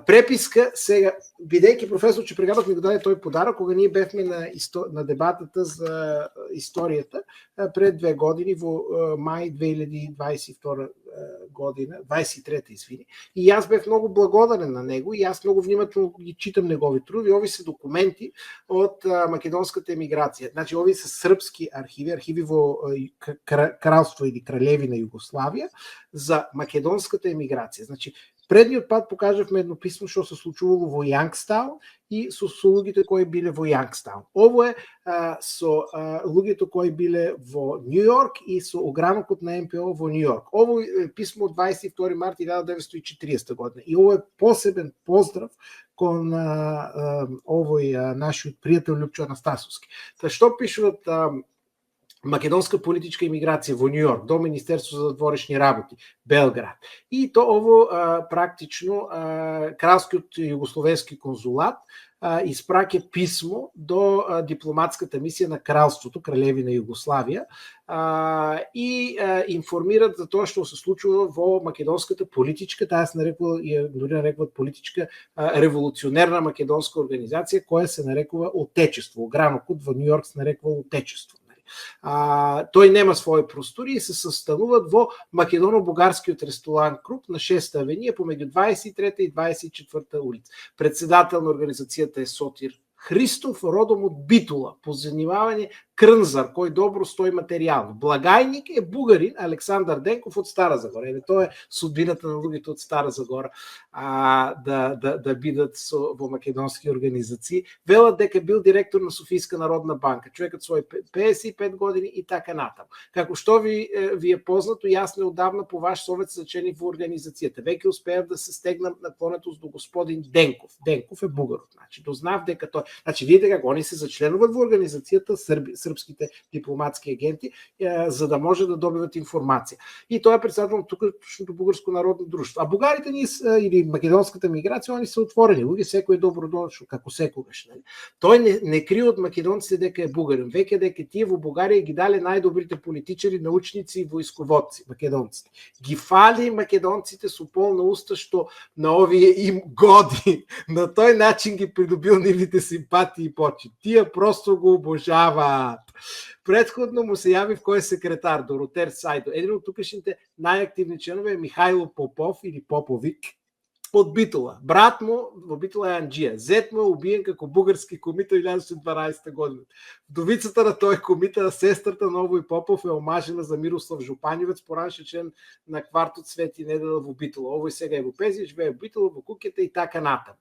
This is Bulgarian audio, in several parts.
Преписка сега, бидейки професор, че прегабът ми го даде той подарък, кога ние бехме на дебатата за историята пред 2 години, в май 2022 година, 23-та, извини. И аз бях много благодарен на него и аз много внимателно ги читам негови труди. Ови са документи от македонската емиграция. Значи, ови са сръбски архиви во кралство или кралевина Югославия за македонската емиграция. Значи, предниот пат покажавме едно писмо што се случувало во Јангстаун и со луѓето кои биле во Јангстаун. Ово е со луѓето кои биле во Нью Йорк и со огранокот на МПО во Нью Йорк. Ово е писмо од 22 март 1940 година. И ово е посебен поздрав кон овој нашиот пријател Љупчо Анастасовски. Та што пишуват македонска политичка имиграција во Нью Йорк до Министерство за дворешни работи, Белград. И то ово практично кралскиот југословенски конзулат испраќа писмо до дипломатската мисија на кралството, кралевина Југославија, и информираат за тоа што се случува во македонската политичка, таа се нарекува, дури нарекуваат политичка револуционерна македонска организација, која се нарекува Отечество. Огранокот во Нью Йорк се нарекува Отечество. Тој нема своји простори и се состануваат во македоно-бугарскиот ресторан Круп на 6-та авенија помеѓу 23-та и 24-та улица. Председател на организацијата е Сотир Христов, родом од Битула, по занимавање крнзар, кој добро стои материјално. Благајник е бугарин Александар Денков од Стара Загора. Тоа е судбината на луѓето од Стара Загора да бидат во македонски организации. Велат дека бил директор на Софијска народна банка. Човекот свој 55 години и така натаму. Како што ви е познато, јас неодавна по ваш совет зачених во организацијата. Веќе успеав да се стегнам наклонетост до господин Денков. Денков е бугарот. Значи, дознав дека тој. Значи, видите како они се зачленуваат во организацијата српските дипломатски агенти, за да може да добиват информација. И тоа е председател на тукашното бугарско народно друштво. А бугарите или македонската миграција, они се отворени. Луѓе секој добродошол, како секогаш. Тој не крие од македонците дека е бугарин. Веќе дека тие во Бугарија ги дале најдобрите политичари, научници и војсководци, македонците. Ги фали македонците со полна уста што на овие им годи. На тој начин ги придобил нивните симпатии и почит. Тие просто го обожаваат. Предходно му се јави кој е секретар, Доротер Сајдо. Еден од тукашните најактивни членови е Михајло Попов или Поповик од Битула. Брат му во Битула е Анджија. Зет му е убиен како бугарски комитет 1912 година. Вдовицата на тој комитет, сестрата на овој Попов, е омажена за Мирослав Жупанивец, поранше член на квартот Свети Недела во Битула. Овој сега е во Пезија, живее во Битула, во Кукета и така натаму.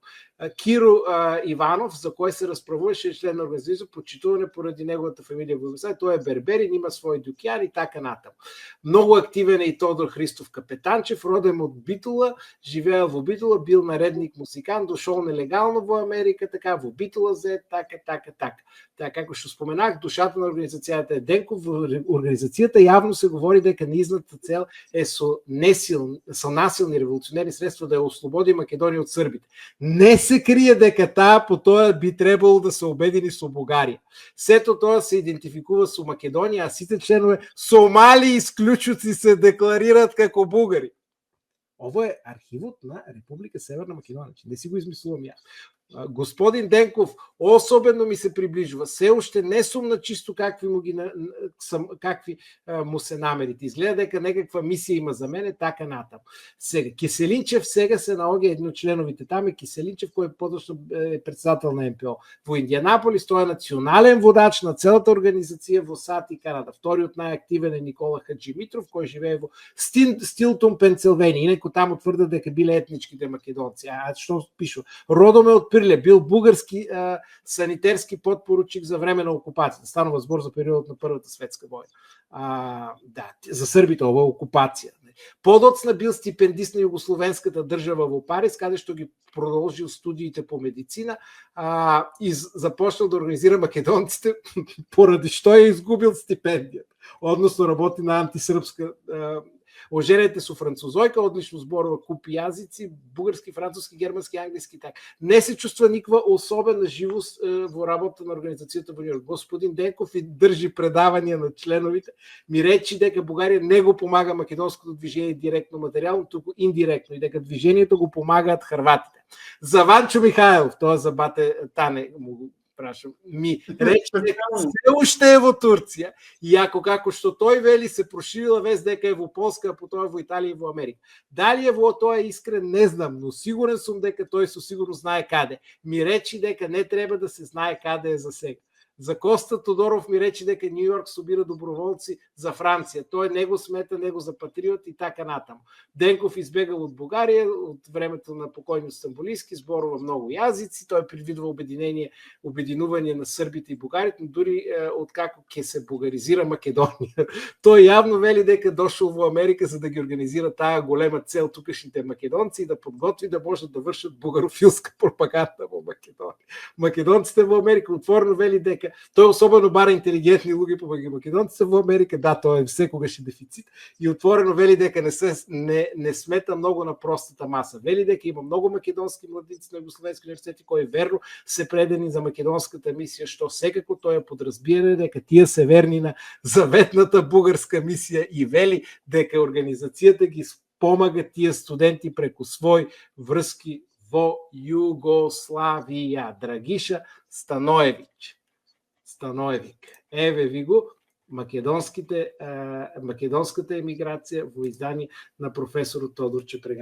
Киро Иванов, за кој се расправуваше член на организација, почитуване поради неговата фамилија во Југославија, тој е берберин, има свој дюкјар и така натаму. Многу активен е и Тодор Христов Капетанчев, роден од Битула, живеел во Битула, бил наредник музикант, дошол нелегално во Америка, така во Битула зет, така. Така како што споменах, душата на организацијата е Денков. Во организацијата јавно се говори дека неизната цел е со насилни револуционерни средства да ја ослободи Македонија од србите. Не се крие дека таа по тоа би требало да се обедини со Бугарија. Сето тоа се идентификува со Македонија, а сите членови Сомали исклучуци се декларираат како бугари. Ово е архивот на Република Северна Македонија. Не си го измислувам јас. Господин Денков особено ми се приближува. Се уште не сум на чисто какви му се намерите. Изгледа дека некаква мисија има за мене, така натаму. Сега Киселинчев сега се наоѓа едно членовите там е Киселинчев, кој е подоцна председател на МПО. Во Индијанаполис тој е национален водач на целата организација во САД и Канада. Вториот најактивен е Никола Хаджимитров, кој живее во Стилтон, Пенсилванија. Инаку таму тврдат дека биле етничките македонци. А што пишува? Родом е од Прилеп, бил бугарски санитерски подпоручик за време на окупација. Станува збор за периодот на Првата светска војна. За србите ова е окупација. Подоцна бил стипендист на југословенската држава во Париз, каде што ги продолжил студиите по медицина и започнал да организира македонците, поради што е изгубил стипендијата. Односно работи на антисрпска Оженете со французојка, одлично зборува купи јазици, бугарски, француски, германски, англиски, така. Не се чувства никаква особена живост во работа на организацијата во Њујорк. Господин Денков и држи предавања на членовите, ми речи дека Бугарија не го помага македонското движење директно материјално, туку индиректно, и дека движењето го помагаат хрватите. За Ванчо Михајлов, тоа за бате Тане му го прашам, ми рече дека се уште е во Турција, иако како што тој вели се проширила вест дека е во Полска, а потоа во Италија и во Америка. Дали е во тоа искрен, не знам, но сигурен сум дека тој со сигурно знае каде. Ми речи дека не треба да се знае каде е за сега. За Коста Тодоров ми речи дека Нью Йорк собира доброволци за Франција. Тој не го смета него за патриот и така натаму. Денков избегал од Бугарија од времето на покојниот Стамбулиски, зборува многу јазици, тој предвидува обединување на србите и бугарите, но дури од како ќе се бугаризира Македонија. Тој јавно вели дека дошол во Америка за да ги организира таа голема цел тукашните македонци и да подготви да можат да вршат бугарофилска пропаганда во Македонија. Македонците во Америка отворено вели дека тој особено бара интелигентни луѓе по македонците во Америка, да, тоа е секогаш дефицит, и отворено вели дека не смета многу на простата маса. Вели дека има многу македонски младици на Југословенски универзитети кои верно се предани за македонската мисија, што секако тоа е подразбиране дека тие се верни на заветната бугарска мисија и вели дека организацијата ги помага тие студенти преку свој врски во Југославија. Драгиша Станоевик. Еве ви го македонската емиграција во издание на професорот Тодор Чепрега.